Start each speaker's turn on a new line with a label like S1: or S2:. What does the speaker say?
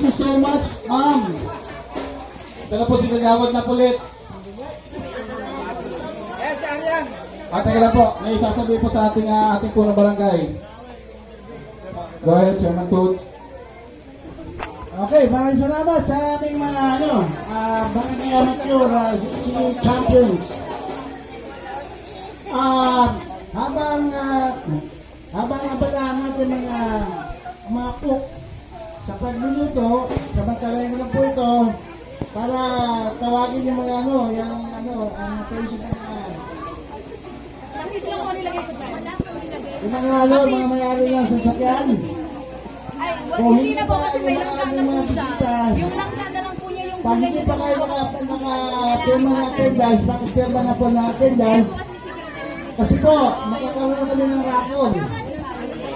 S1: Thank you so much, ma'am. Ito na po si Kagawad na pulit. At teka lang po, may sasabihin po sa ating punong barangay. Go ahead, Chairman Toots.
S2: Okay, maraming salamat sa aming mga barangay amateur, senior champions. Habang abala ang ating mga cook sa pagluluto, samantalayan ko lang po ito para tawagin yung mga ang president yung mga mayari lang sa sakyan.
S3: Hindi na po kasi may langka na po siya. Yung langka na lang po niya yung
S2: pag hindi pa kayo naka-pirma ng attendance, pakipirma na po ng attendance. Kasi po, nakakaroon kami ng raffle.